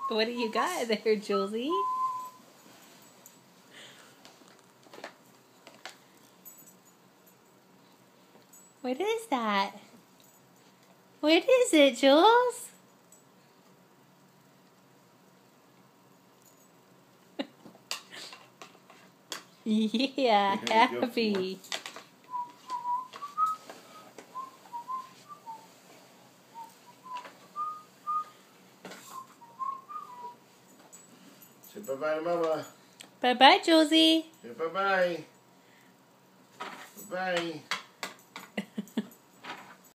What do you got there, Julesy? What is that? What is it, Jules? Yeah, happy. Say bye-bye to Mama. Bye-bye, Julesy. Say bye-bye. Bye-bye.